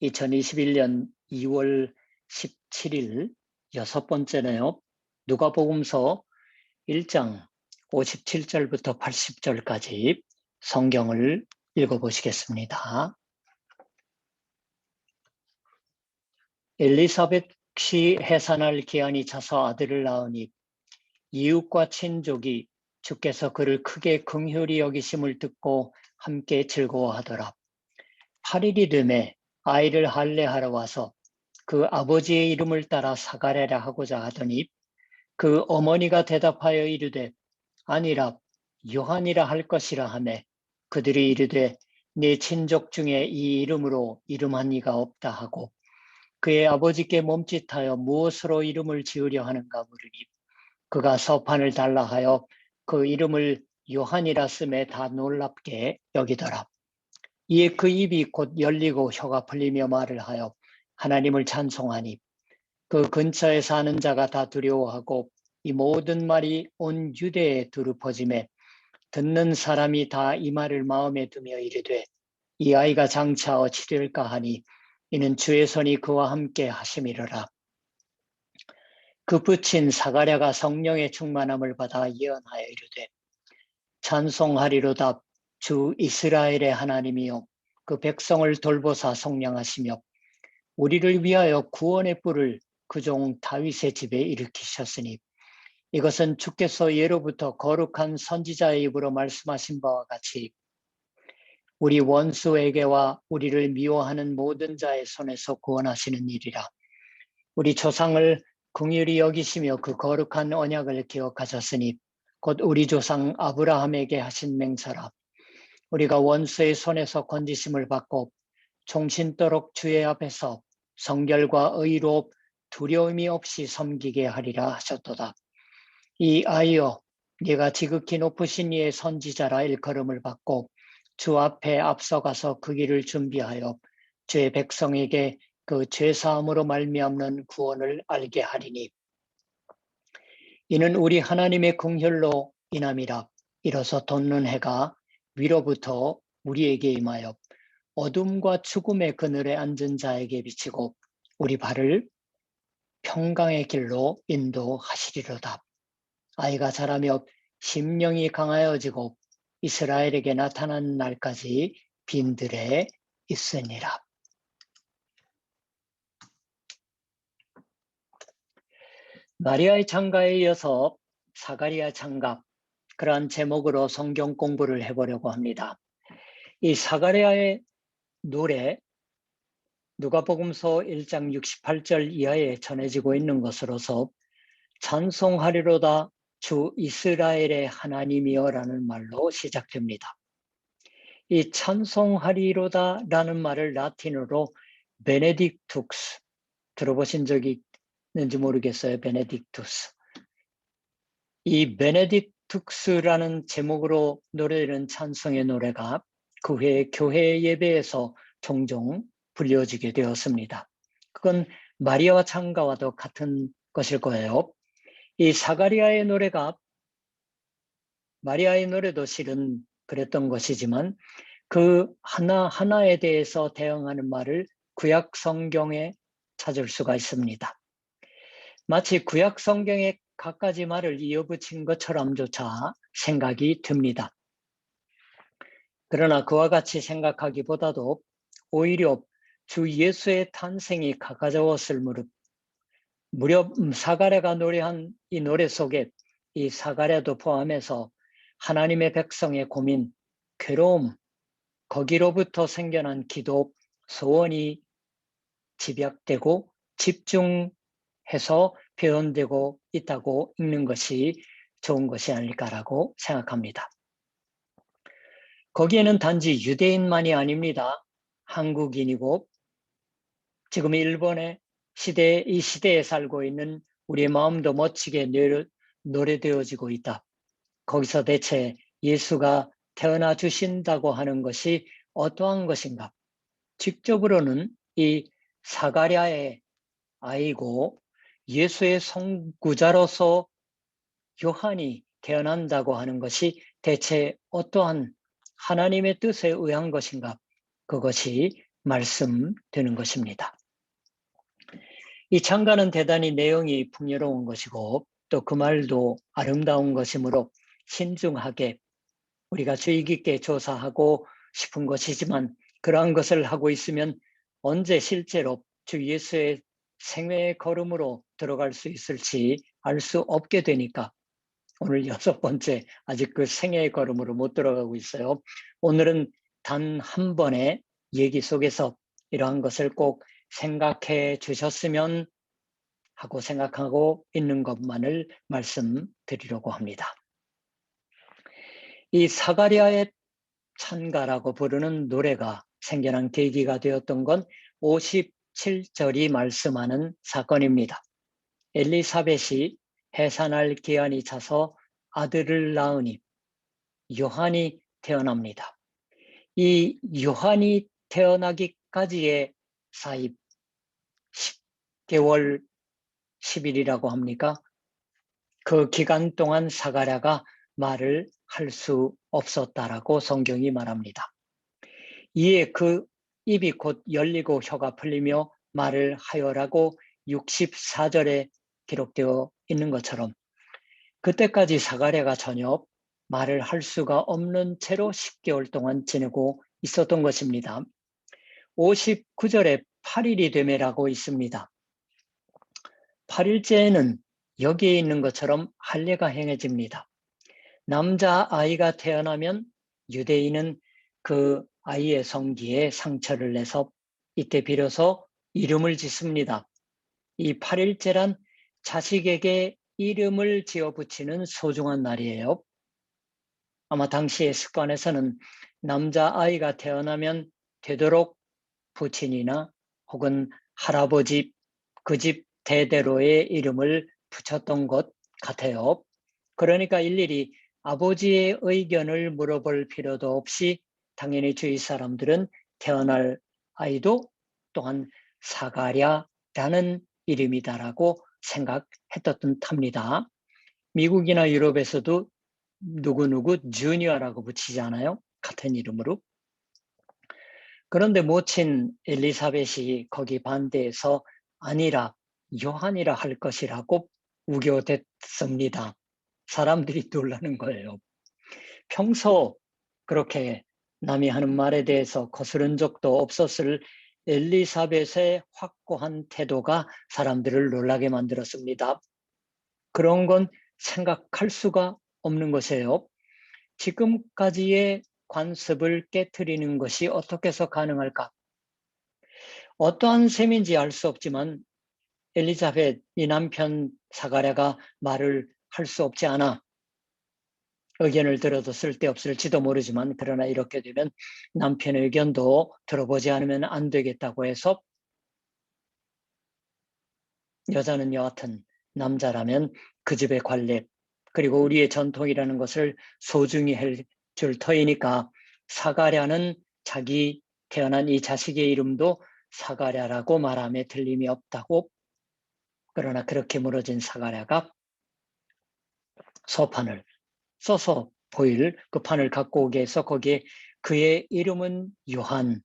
2021년 2월 17일 여섯 번째네요. 누가복음서 1장 57절부터 80절까지 성경을 읽어보시겠습니다. 엘리사벳이 해산할 기한이 차서 아들을 낳으니 이웃과 친족이 주께서 그를 크게 긍휼히 여기심을 듣고 함께 즐거워하더라. 8일이 되매 아이를 할례하러 와서 그 아버지의 이름을 따라 사가랴라 하고자 하더니 그 어머니가 대답하여 이르되 아니라 요한이라 할 것이라 하매 그들이 이르되 네 친족 중에 이 이름으로 이름한 이가 없다 하고 그의 아버지께 몸짓하여 무엇으로 이름을 지으려 하는가 물으니 그가 서판을 달라 하여 그 이름을 요한이라 쓰매 다 놀랍게 여기더라. 이에 그 입이 곧 열리고 혀가 풀리며 말을 하여 하나님을 찬송하니 그 근처에 사는 자가 다 두려워하고 이 모든 말이 온 유대에 두루 퍼지매 듣는 사람이 다 이 말을 마음에 두며 이르되 이 아이가 장차 어찌될까 하니 이는 주의 손이 그와 함께 하심이로라. 그 붙인 사가랴가 성령의 충만함을 받아 예언하여 이르되 찬송하리로다 주 이스라엘의 하나님이여 그 백성을 돌보사 속량하시며 우리를 위하여 구원의 뿔을 그 종 다윗의 집에 일으키셨으니 이것은 주께서 예로부터 거룩한 선지자의 입으로 말씀하신 바와 같이 우리 원수에게와 우리를 미워하는 모든 자의 손에서 구원하시는 일이라. 우리 조상을 긍휼히 여기시며 그 거룩한 언약을 기억하셨으니 곧 우리 조상 아브라함에게 하신 맹세라. 우리가 원수의 손에서 건지심을 받고 종신토록 주의 앞에서 성결과 의로 두려움이 없이 섬기게 하리라 하셨도다. 이 아이여 네가 지극히 높으신 이의 선지자라 일컬음을 받고 주 앞에 앞서가서 그 길을 준비하여 주의 백성에게 그 죄사함으로 말미암는 구원을 알게 하리니 이는 우리 하나님의 긍휼로 인함이라. 이로써 돋는 해가 위로부터 우리에게 임하여 어둠과 죽음의 그늘에 앉은 자에게 비치고 우리 발을 평강의 길로 인도하시리로다. 아이가 자라며 심령이 강하여지고 이스라엘에게 나타난 날까지 빈들에 있으니라. 마리아의 창가에 이어서 사가랴 창가, 그러한 제목으로 성경 공부를 해보려고 합니다. 이 사가랴의 노래, 누가복음서 1장 68절 이하에 전해지고 있는 것으로서 찬송하리로다 주 이스라엘의 하나님이여 라는 말로 시작됩니다. 이 찬송하리로다 라는 말을 라틴어로 베네딕투스, 들어보신 적이 있는지 모르겠어요. 베네딕투스. 이 베네딕투스라는 제목으로 노래되는 찬송의 노래가 그 후에 교회 예배에서 종종 불려지게 되었습니다. 그건 마리아와 창가와도 같은 것일 거예요. 이 사가랴의 노래가 마리아의 노래도 실은 그랬던 것이지만 그 하나하나에 대해서 대응하는 말을 구약 성경에 찾을 수가 있습니다. 마치 구약 성경에 갖가지 말을 이어붙인 것처럼조차 생각이 듭니다. 그러나 그와 같이 생각하기보다도 오히려 주 예수의 탄생이 가까워졌을 무렵 사가랴가 노래한 이 노래 속에 이 사가랴도 포함해서 하나님의 백성의 고민, 괴로움, 거기로부터 생겨난 기도, 소원이 집약되고 집중해서 표현되고 있다고 읽는 것이 좋은 것이 아닐까라고 생각합니다. 거기에는 단지 유대인만이 아닙니다. 한국인이고 지금 일본의 이 시대에 살고 있는 우리의 마음도 멋지게 노래되어지고 있다. 거기서 대체 예수가 태어나 주신다고 하는 것이 어떠한 것인가? 직접으로는 이 사가랴의 아이고 예수의 선구자로서 요한이 태어난다고 하는 것이 대체 어떠한 하나님의 뜻에 의한 것인가? 그것이 말씀되는 것입니다. 이 창가는 대단히 내용이 풍요로운 것이고 또 그 말도 아름다운 것이므로 신중하게 우리가 주의 깊게 조사하고 싶은 것이지만 그러한 것을 하고 있으면 언제 실제로 주 예수의 생애의 걸음으로 들어갈 수 있을지 알 수 없게 되니까 오늘 6번째 아직 그 생애의 걸음으로 못 들어가고 있어요. 오늘은 단 한 번의 얘기 속에서 이러한 것을 꼭 생각해 주셨으면 하고 생각하고 있는 것만을 말씀드리려고 합니다. 이 사가랴의 찬가라고 부르는 노래가 생겨난 계기가 되었던 건 57절이 말씀하는 사건입니다. 엘리사벳이 해산할 기한이 차서 아들을 낳으니 요한이 태어납니다. 이 요한이 태어나기까지의 사이 10개월 10일이라고 합니까? 그 기간 동안 사가랴가 말을 할 수 없었다라고 성경이 말합니다. 이에 그 입이 곧 열리고 혀가 풀리며 말을 하여라고 64절에 기록되어 있는 것처럼 그때까지 사가랴가 전혀 말을 할 수가 없는 채로 10개월 동안 지내고 있었던 것입니다. 59절에 8일이 되매라고 있습니다. 8일째에는 여기에 있는 것처럼 할례가 행해집니다. 남자아이가 태어나면 유대인은 그 아이의 성기에 상처를 내서 이때 비로소 이름을 짓습니다. 이 8일째란 자식에게 이름을 지어 붙이는 소중한 날이에요. 아마 당시의 습관에서는 남자아이가 태어나면 되도록 부친이나 혹은 할아버지 그 집 대대로의 이름을 붙였던 것 같아요. 그러니까 일일이 아버지의 의견을 물어볼 필요도 없이 당연히 주위 사람들은 태어날 아이도 또한 사가랴라는 이름이다라고 생각했던 탑니다. 미국이나 유럽에서도 누구누구 주니어라고 붙이잖아요. 같은 이름으로. 그런데 모친 엘리사벳이 거기 반대해서 아니라 요한이라 할 것이라고 우겨댔습니다. 사람들이 놀라는 거예요. 평소 그렇게 남이 하는 말에 대해서 거스른 적도 없었을 엘리사벳의 확고한 태도가 사람들을 놀라게 만들었습니다. 그런 건 생각할 수가 없는 것이에요. 지금까지의 관습을 깨트리는 것이 어떻게 해서 가능할까? 어떠한 셈인지 알 수 없지만 엘리사벳 이 남편 사가랴가 말을 할 수 없지 않아 의견을 들어도 쓸데없을지도 모르지만 그러나 이렇게 되면 남편의 의견도 들어보지 않으면 안 되겠다고 해서 여자는 여하튼 남자라면 그 집의 관례 그리고 우리의 전통이라는 것을 소중히 할 줄 터이니까 사가랴는 자기 태어난 이 자식의 이름도 사가랴라고 말함에 틀림이 없다고 그러나 그렇게 무너진 사가랴가 소판을 써서 보일 그 판을 갖고 오게 해서 거기에 그의 이름은 요한이라고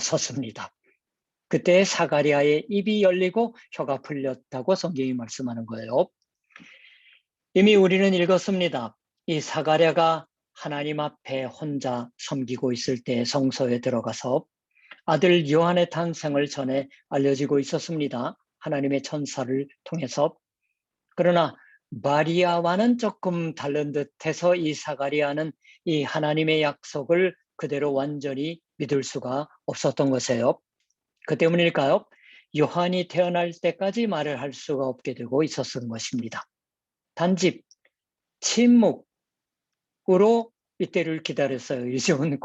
썼습니다. 그때 사가랴의 입이 열리고 혀가 풀렸다고 성경이 말씀하는 거예요. 이미 우리는 읽었습니다. 이 사가랴가 하나님 앞에 혼자 섬기고 있을 때 성소에 들어가서 아들 요한의 탄생을 전해 알려지고 있었습니다. 하나님의 천사를 통해서. 그러나 마리아와는 조금 다른 듯해서 이 사가랴는 이 하나님의 약속을 그대로 완전히 믿을 수가 없었던 것이에요. 그 때문일까요? 요한이 태어날 때까지 말을 할 수가 없게 되고 있었던 것입니다. 단지 침묵으로 이때를 기다렸어요. 요즘은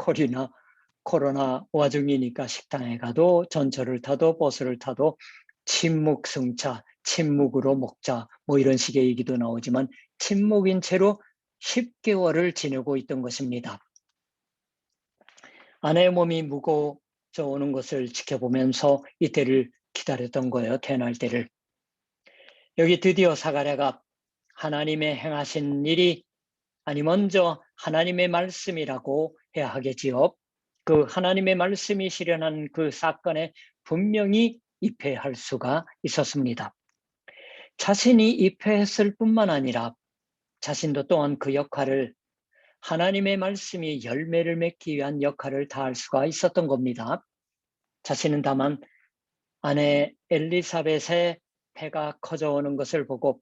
코로나 와중이니까 식당에 가도 전철을 타도 버스를 타도 침묵 승차, 침묵으로 먹자 뭐 이런 식의 얘기도 나오지만 침묵인 채로 10개월을 지내고 있던 것입니다. 아내의 몸이 무거워져 오는 것을 지켜보면서 이때를 기다렸던 거예요. 태어날 때를. 여기 드디어 사가랴가 하나님의 행하신 일이 아니 먼저 하나님의 말씀이라고 해야 하겠지요. 그 하나님의 말씀이 실현한 그 사건에 분명히 입회할 수가 있었습니다. 자신이 입회했을 뿐만 아니라 자신도 또한 그 역할을, 하나님의 말씀이 열매를 맺기 위한 역할을 다할 수가 있었던 겁니다. 자신은 다만 아내 엘리사벳의 배가 커져오는 것을 보고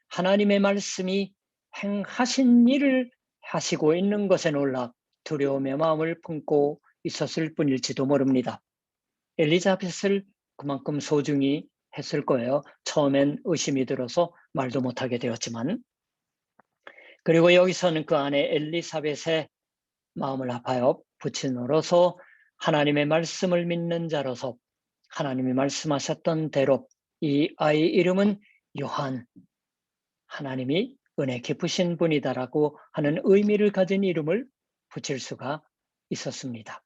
하나님의 말씀이 행하신 일을 하시고 있는 것에 놀라 두려움의 마음을 품고 있었을 뿐일지도 모릅니다. 엘리자벳을 그만큼 소중히 했을 거예요. 처음엔 의심이 들어서 말도 못하게 되었지만. 그리고 여기서는 그 아내 엘리사벳의 마음을 아파요. 부친으로서 하나님의 말씀을 믿는 자로서 하나님이 말씀하셨던 대로 이 아이 이름은 요한, 하나님이 은혜 깊으신 분이다라고 하는 의미를 가진 이름을 붙일 수가 있었습니다.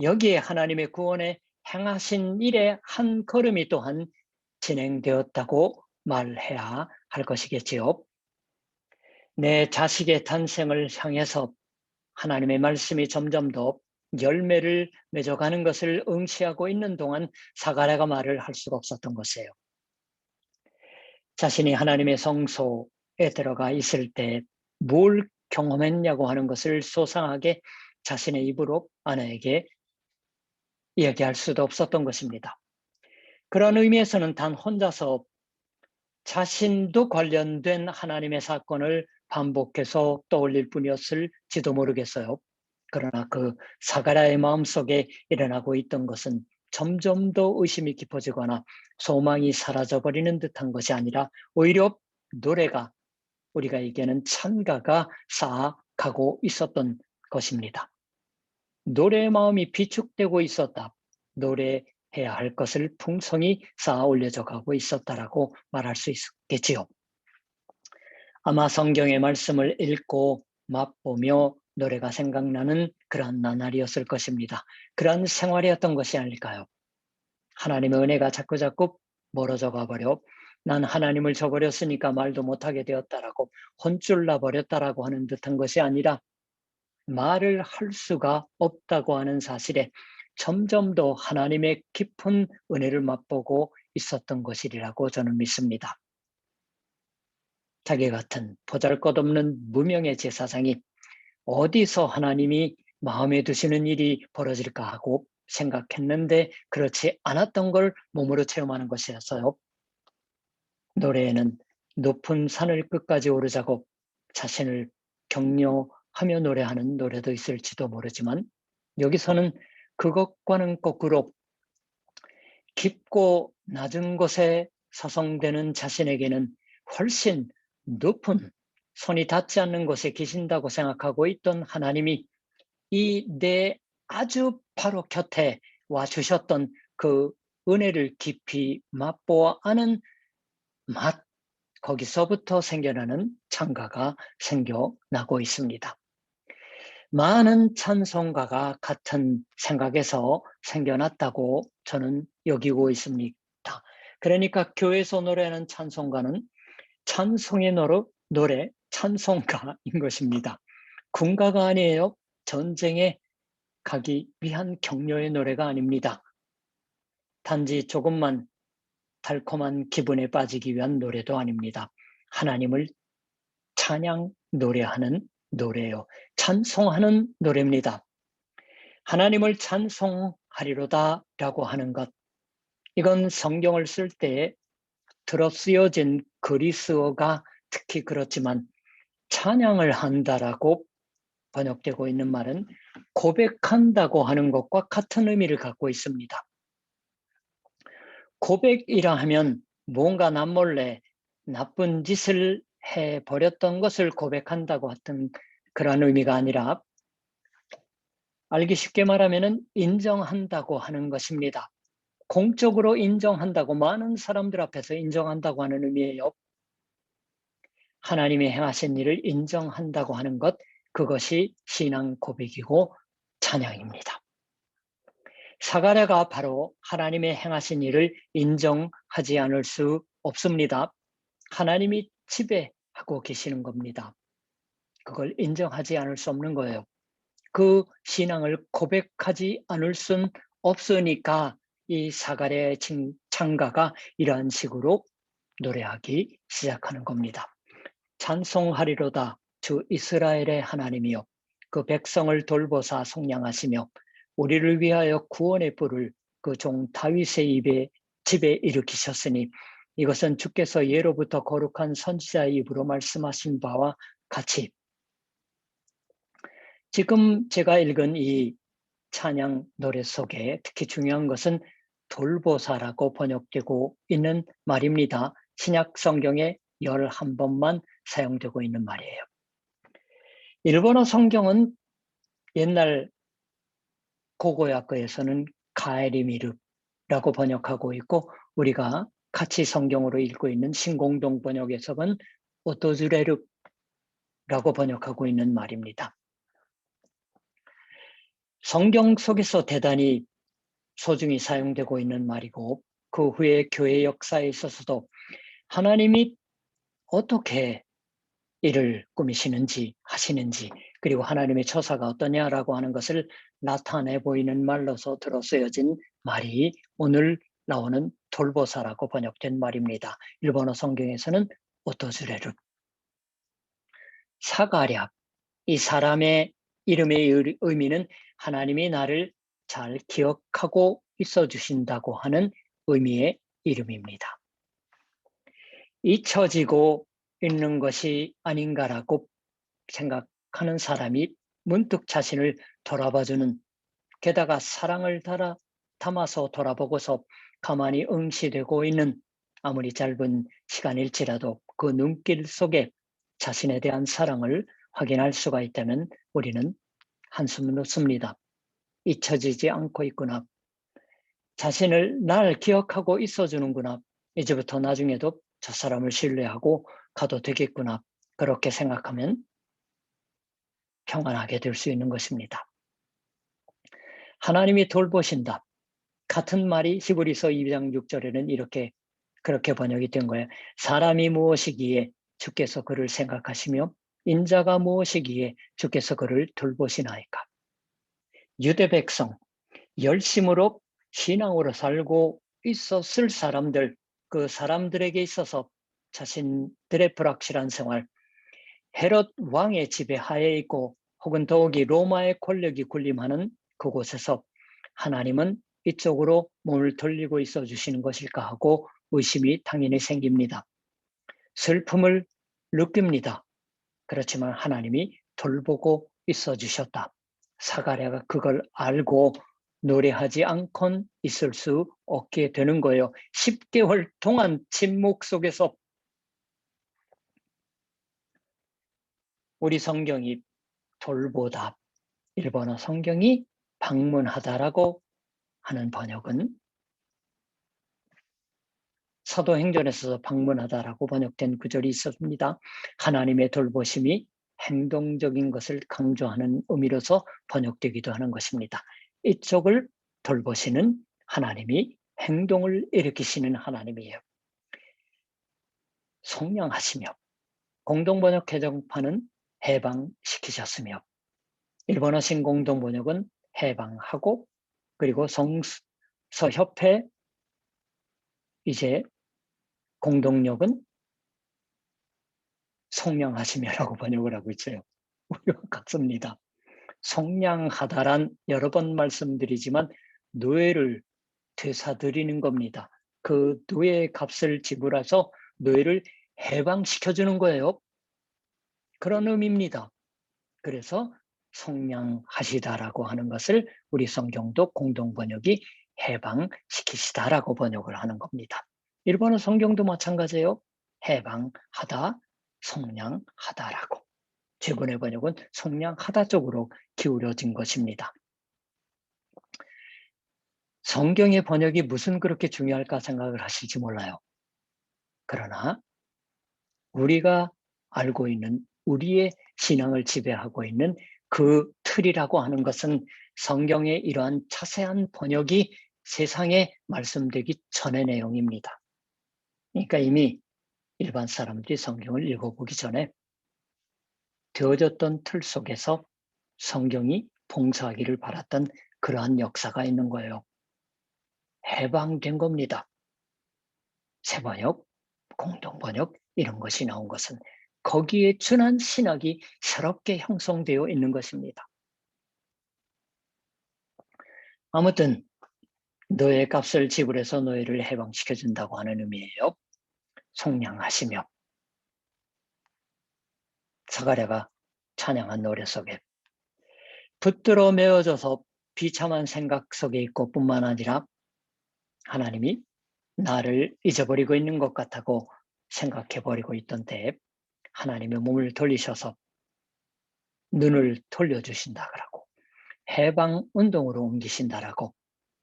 여기에 하나님의 구원에 행하신 일의 한 걸음이 또한 진행되었다고 말해야 할 것이겠지요. 내 자식의 탄생을 향해서 하나님의 말씀이 점점 더 열매를 맺어가는 것을 응시하고 있는 동안 사가랴가 말을 할 수가 없었던 것이에요. 자신이 하나님의 성소에 들어가 있을 때 뭘 경험했냐고 하는 것을 소상하게 자신의 입으로 아내에게 이야기할 수도 없었던 것입니다. 그런 의미에서는 단 혼자서 자신도 관련된 하나님의 사건을 반복해서 떠올릴 뿐이었을지도 모르겠어요. 그러나 그 사가랴의 마음속에 일어나고 있던 것은 점점 더 의심이 깊어지거나 소망이 사라져버리는 듯한 것이 아니라 오히려 노래가, 우리가 얘기하는 찬가가 쌓아가고 있었던 것입니다. 노래의 마음이 비축되고 있었다. 노래해야 할 것을 풍성히 쌓아 올려져 가고 있었다라고 말할 수 있겠지요. 아마 성경의 말씀을 읽고 맛보며 노래가 생각나는 그러한 나날이었을 것입니다. 그러한 생활이었던 것이 아닐까요? 하나님의 은혜가 자꾸자꾸 멀어져 가버려 난 하나님을 저버렸으니까 말도 못하게 되었다라고 혼쭐 나버렸다라고 하는 듯한 것이 아니라 말을 할 수가 없다고 하는 사실에 점점 더 하나님의 깊은 은혜를 맛보고 있었던 것이라고 저는 믿습니다. 자기 같은 보잘것없는 무명의 제사장이 어디서 하나님이 마음에 두시는 일이 벌어질까 하고 생각했는데 그렇지 않았던 걸 몸으로 체험하는 것이어서요. 노래에는 높은 산을 끝까지 오르자고 자신을 격려하며 노래하는 노래도 있을지도 모르지만 여기서는 그것과는 거꾸로 깊고 낮은 곳에 서성대는 자신에게는 훨씬 높은, 손이 닿지 않는 곳에 계신다고 생각하고 있던 하나님이 이 내 아주 바로 곁에 와 주셨던 그 은혜를 깊이 맛보아 아는 맛, 거기서부터 생겨나는 찬가가 생겨나고 있습니다. 많은 찬송가가 같은 생각에서 생겨났다고 저는 여기고 있습니다. 그러니까 교회에서 노래하는 찬송가는 찬송의 노래, 찬송가인 것입니다. 군가가 아니에요. 전쟁에 가기 위한 격려의 노래가 아닙니다. 단지 조금만 달콤한 기분에 빠지기 위한 노래도 아닙니다. 하나님을 찬양 노래하는 노래요. 찬송하는 노래입니다. 하나님을 찬송하리로다 라고 하는 것, 이건 성경을 쓸 때 들어 쓰여진 그리스어가 특히 그렇지만 찬양을 한다라고 번역되고 있는 말은 고백한다고 하는 것과 같은 의미를 갖고 있습니다. 고백이라 하면 뭔가 남몰래 나쁜 짓을 해버렸던 것을 고백한다고 하던 그런 의미가 아니라 알기 쉽게 말하면 인정한다고 하는 것입니다. 공적으로 인정한다고, 많은 사람들 앞에서 인정한다고 하는 의미예요. 하나님이 행하신 일을 인정한다고 하는 것, 그것이 신앙 고백이고 찬양입니다. 사가랴가 바로 하나님의 행하신 일을 인정하지 않을 수 없습니다. 하나님이 지배하고 계시는 겁니다. 그걸 인정하지 않을 수 없는 거예요. 그 신앙을 고백하지 않을 순 없으니까 이 사가랴의 창가가 이러한 식으로 노래하기 시작하는 겁니다. 찬송하리로다 주 이스라엘의 하나님이여, 그 백성을 돌보사 속량하시며 우리를 위하여 구원의 뿔을 그 종 다윗의 집에 일으키셨으니 이것은 주께서 예로부터 거룩한 선지자의 입으로 말씀하신 바와 같이. 지금 제가 읽은 이 찬양 노래 속에 특히 중요한 것은 돌보사라고 번역되고 있는 말입니다. 신약 성경에 11번만 사용되고 있는 말이에요. 일본어 성경은 옛날 고고야거에서는 가에리미르라고 번역하고 있고, 우리가 같이 성경으로 읽고 있는 신공동 번역에서는 오토즈레르라고 번역하고 있는 말입니다. 성경 속에서 대단히 소중히 사용되고 있는 말이고, 그 후에 교회 역사에 있어서도 하나님이 어떻게 일을 꾸미시는지 하시는지, 그리고 하나님의 처사가 어떠냐라고 하는 것을 나타내 보이는 말로서 들어 쓰여진 말이 오늘 나오는 돌보사라고 번역된 말입니다. 일본어 성경에서는 오토즈레르. 사가랴, 이 사람의 이름의 의미는 하나님이 나를 잘 기억하고 있어 주신다고 하는 의미의 이름입니다. 잊혀지고 있는 것이 아닌가라고 생각하는 사람이 문득 자신을 돌아봐주는, 게다가 사랑을 담아서 돌아보고서 가만히 응시되고 있는, 아무리 짧은 시간일지라도 그 눈길 속에 자신에 대한 사랑을 확인할 수가 있다면 우리는 한숨을 놓습니다. 잊혀지지 않고 있구나. 자신을 날 기억하고 있어주는구나. 이제부터 나중에도 저 사람을 신뢰하고 가도 되겠구나. 그렇게 생각하면 평안하게 될 수 있는 것입니다. 하나님이 돌보신다. 같은 말이 히브리서 2장 6절에는 그렇게 번역이 된 거예요. 사람이 무엇이기에 주께서 그를 생각하시며 인자가 무엇이기에 주께서 그를 돌보시나이까. 유대 백성, 열심으로 신앙으로 살고 있었을 사람들, 그 사람들에게 있어서 자신들의 불확실한 생활, 헤롯 왕의 지배하에 있고 혹은 더욱이 로마의 권력이 군림하는 그곳에서 하나님은 이쪽으로 몸을 돌리고 있어 주시는 것일까 하고 의심이 당연히 생깁니다. 슬픔을 느낍니다. 그렇지만 하나님이 돌보고 있어 주셨다. 사가랴가 그걸 알고 노래하지 않곤 있을 수 없게 되는 거예요. 10개월 동안 침묵 속에서 우리 성경이 돌보다, 일본어 성경이 방문하다라고 하는 번역은 사도행전에서 방문하다라고 번역된 구절이 있었습니다. 하나님의 돌보심이 행동적인 것을 강조하는 의미로서 번역되기도 하는 것입니다. 이쪽을 돌보시는 하나님이 행동을 일으키시는 하나님이에요. 속량하시며, 공동번역 개정판은 해방시키셨으며, 일본어 신공동번역은 해방하고, 그리고 성서협회 이제 공동역은 속량하시며라고 번역을 하고 있어요. 우리와 같습니다. 속량하다란 여러 번 말씀드리지만 노예를 되사드리는 겁니다. 그 노예의 값을 지불해서 노예를 해방시켜주는 거예요. 그런 의미입니다. 그래서 속량하시다라고 하는 것을 우리 성경도 공동번역이 해방시키시다라고 번역을 하는 겁니다. 일본어 성경도 마찬가지예요. 해방하다, 속량하다라고. 최근의 번역은 속량하다 쪽으로 기울어진 것입니다. 성경의 번역이 무슨 그렇게 중요할까 생각을 하실지 몰라요. 그러나 우리가 알고 있는, 우리의 신앙을 지배하고 있는 그 틀이라고 하는 것은 성경의 이러한 자세한 번역이 세상에 말씀되기 전의 내용입니다. 그러니까 이미 일반 사람들이 성경을 읽어보기 전에 되어졌던 틀 속에서 성경이 봉사하기를 바랐던 그러한 역사가 있는 거예요. 해방된 겁니다. 새번역, 공동번역 이런 것이 나온 것은 거기에 준한 신학이 새롭게 형성되어 있는 것입니다. 아무튼 너의 값을 지불해서 너희를 해방시켜준다고 하는 의미예요. 속량하시며 사가랴가 찬양한 노래 속에 붙들어 메어져서 비참한 생각 속에 있고 뿐만 아니라 하나님이 나를 잊어버리고 있는 것 같다고 생각해버리고 있던 때에 하나님의 몸을 돌리셔서 눈을 돌려주신다라고 해방운동으로 옮기신다라고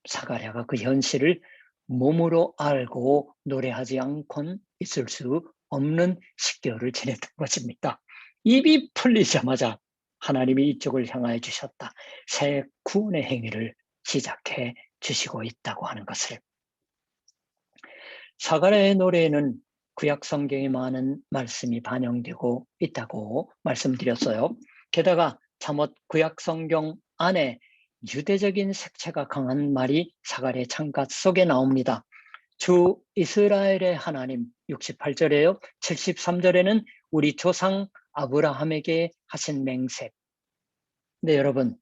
사가랴가 그 현실을 몸으로 알고 노래하지 않고는 있을 수 없는 10개월을 지냈던 것입니다. 입이 풀리자마자 하나님이 이쪽을 향하여 주셨다. 새 구원의 행위를 시작해 주시고 있다고 하는 것을. 사가랴의 노래에는 구약 성경에 많은 말씀이 반영되고 있다고 말씀드렸어요. 게다가 잠옷 구약 성경 안에 유대적인 색채가 강한 말이 사가랴의 창가 속에 나옵니다. 주 이스라엘의 하나님 68절에요. 73절에는 우리 조상 아브라함에게 하신 맹세. 네, 여러분,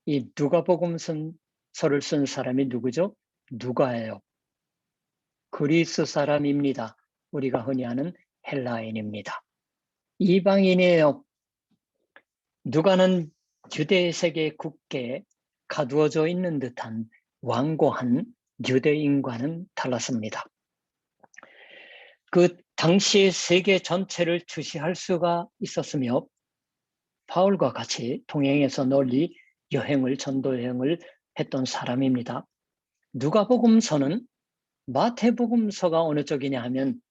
이 누가복음서를 쓴 사람이 누구죠? 누가예요. 그리스 사람입니다. 우리가 흔히 아는 헬라인입니다. 이방인이에요. 누가는 유대 세계 국계에 가두어져 있는 듯한 완고한 유대인과는 달랐습니다. 그 당시의 세계 전체를 주시할 수가 있었으며 바울과 같이 동행해서 널리 여행을 전도 여행을 했던 사람입니다. 누가복음서는 마태복음서가 어느 쪽이냐 하면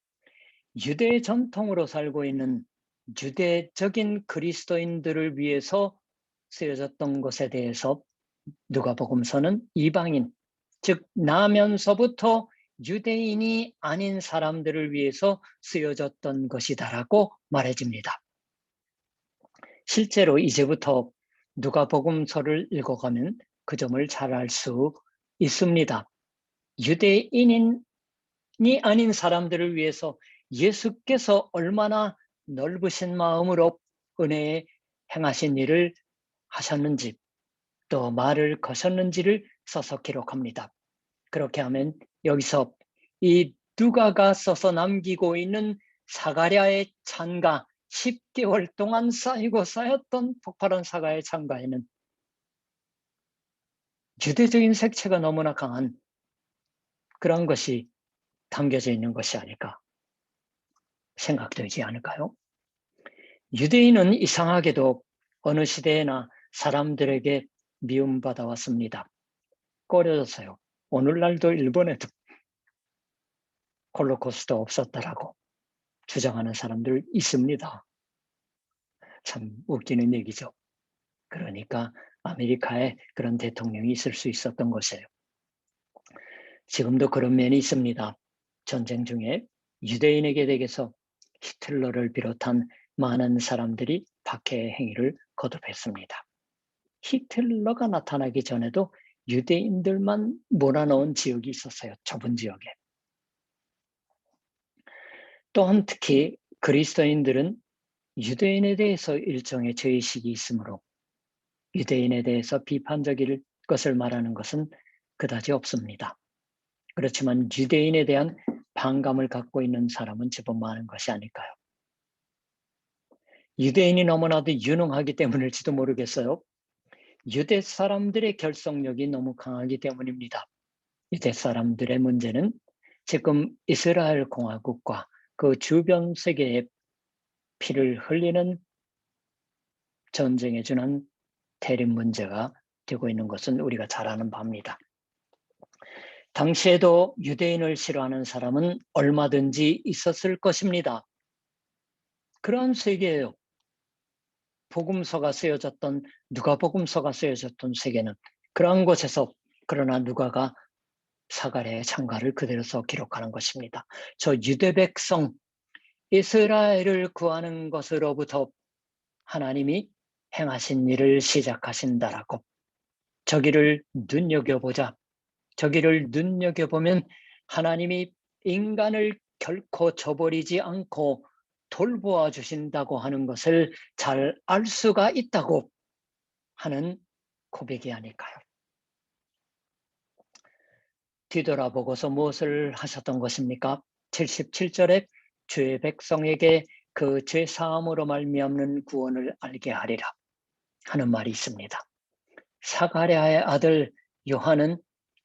유대 전통으로 살고 있는 유대적인 그리스도인들을 위해서 쓰여졌던 것에 대해서 누가복음서는 이방인, 즉 나면서부터 유대인이 아닌 사람들을 위해서 쓰여졌던 것이다라고 말해집니다. 실제로 이제부터 누가복음서를 읽어가면 그 점을 잘 알 수 있습니다. 유대인이 아닌 사람들을 위해서 예수께서 얼마나 넓으신 마음으로 은혜에 행하신 일을 하셨는지 또 말을 거셨는지를 써서 기록합니다. 그렇게 하면 여기서 이 누가가 써서 남기고 있는 사가랴의 찬가 10개월 동안 쌓이고 쌓였던 폭발한 사가의 찬가에는 유대적인 색채가 너무나 강한 그런 것이 담겨져 있는 것이 아닐까 생각되지 않을까요? 유대인은 이상하게도 어느 시대에나 사람들에게 미움받아 왔습니다. 꺼려졌어요. 오늘날도 일본에도 홀로코스트 없었다라고 주장하는 사람들 있습니다. 참 웃기는 얘기죠. 그러니까 아메리카에 그런 대통령이 있을 수 있었던 것이에요. 지금도 그런 면이 있습니다. 전쟁 중에 유대인에게 대해서 히틀러를 비롯한 많은 사람들이 박해의 행위를 거듭했습니다. 히틀러가 나타나기 전에도 유대인들만 몰아넣은 지역이 있었어요. 좁은 지역에. 또한 특히 그리스도인들은 유대인에 대해서 일종의 죄의식이 있으므로 유대인에 대해서 비판적일 것을 말하는 것은 그다지 없습니다. 그렇지만 유대인에 대한 반감을 갖고 있는 사람은 제법 많은 것이 아닐까요? 유대인이 너무나도 유능하기 때문일지도 모르겠어요. 유대 사람들의 결속력이 너무 강하기 때문입니다. 유대 사람들의 문제는 지금 이스라엘 공화국과 그 주변 세계에 피를 흘리는 전쟁에 준한 대립 문제가 되고 있는 것은 우리가 잘 아는 바입니다. 당시에도 유대인을 싫어하는 사람은 얼마든지 있었을 것입니다. 그러한 세계예요. 복음서가 쓰여졌던 누가복음서가 쓰여졌던 세계는 그러한 곳에서 그러나 누가가 사가랴의 창가를 그대로 써 기록하는 것입니다. 저 유대 백성 이스라엘을 구하는 것으로부터 하나님이 행하신 일을 시작하신다라고 저기를 눈여겨보자. 저기를 눈여겨보면 하나님이 인간을 결코 저버리지 않고 돌보아 주신다고 하는 것을 잘 알 수가 있다고 하는 고백이 아닐까요? 뒤돌아보고서 무엇을 하셨던 것입니까? 77절에 주의 백성에게 그 죄 사함으로 말미암는 구원을 알게 하리라 하는 말이 있습니다. 사가랴의 아들 요한은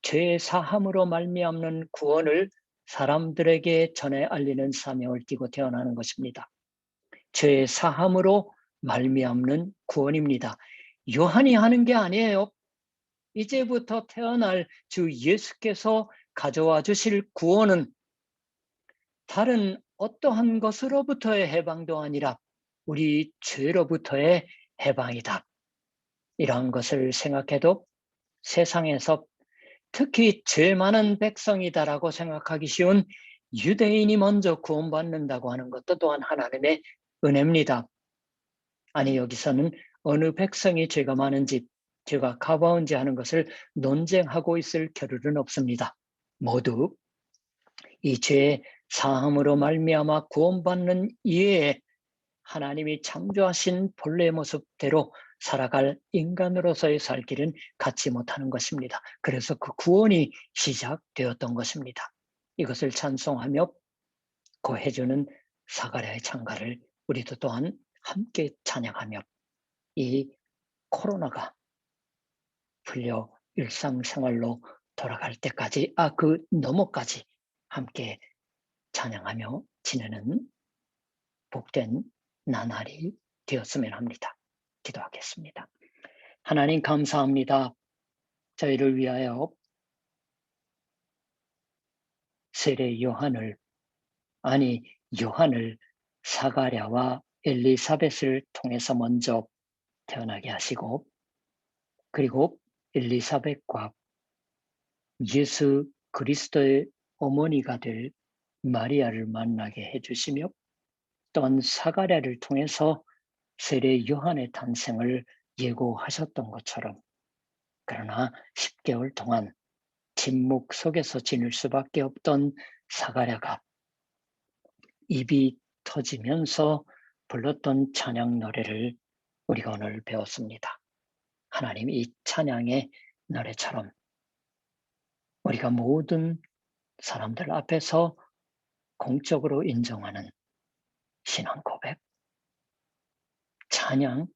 죄 사함으로 말미암는 구원을 사람들에게 전해 알리는 사명을 띠고 태어나는 것입니다. 죄 사함으로 말미암는 구원입니다. 요한이 하는 게 아니에요. 이제부터 태어날 주 예수께서 가져와 주실 구원은 다른 어떠한 것으로부터의 해방도 아니라 우리 죄로부터의 해방이다. 이러한 것을 생각해도 세상에서 특히 죄 많은 백성이다라고 생각하기 쉬운 유대인이 먼저 구원받는다고 하는 것도 또한 하나님의 은혜입니다. 아니, 여기서는 어느 백성이 죄가 많은지 죄가 가까운지 하는 것을 논쟁하고 있을 겨를은 없습니다. 모두 이 죄의 사함으로 말미암아 구원받는 이외에 하나님이 창조하신 본래의 모습대로 살아갈 인간으로서의 살 길은 갖지 못하는 것입니다. 그래서 그 구원이 시작되었던 것입니다. 이것을 찬송하며 고해주는 사가랴의 찬가를 우리도 또한 함께 찬양하며 이 코로나가 풀려 일상생활로 돌아갈 때까지, 그 너머까지 함께 찬양하며 지내는 복된 나날이 되었으면 합니다. 기도하겠습니다. 하나님 감사합니다. 저희를 위하여 세례 요한을 사가랴와 엘리사벳을 통해서 먼저 태어나게 하시고, 그리고 엘리사벳과 예수 그리스도의 어머니가 될 마리아를 만나게 해주시며, 또한 사가랴를 통해서 세례 요한의 탄생을 예고하셨던 것처럼, 그러나 10개월 동안 침묵 속에서 지낼 수밖에 없던 사가랴가 입이 터지면서 불렀던 찬양 노래를 우리가 오늘 배웠습니다. 하나님, 이 찬양의 노래처럼 우리가 모든 사람들 앞에서 공적으로 인정하는 신앙 고백, 찬양,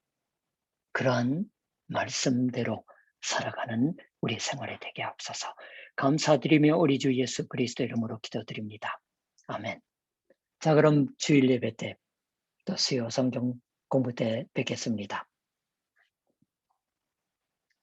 그러한 말씀대로 살아가는 우리 생활이 되게 하옵소서. 감사드리며 우리 주 예수 그리스도 이름으로 기도드립니다. 아멘. 자, 그럼 주일 예배 때 또 수요 성경 공부 때 뵙겠습니다.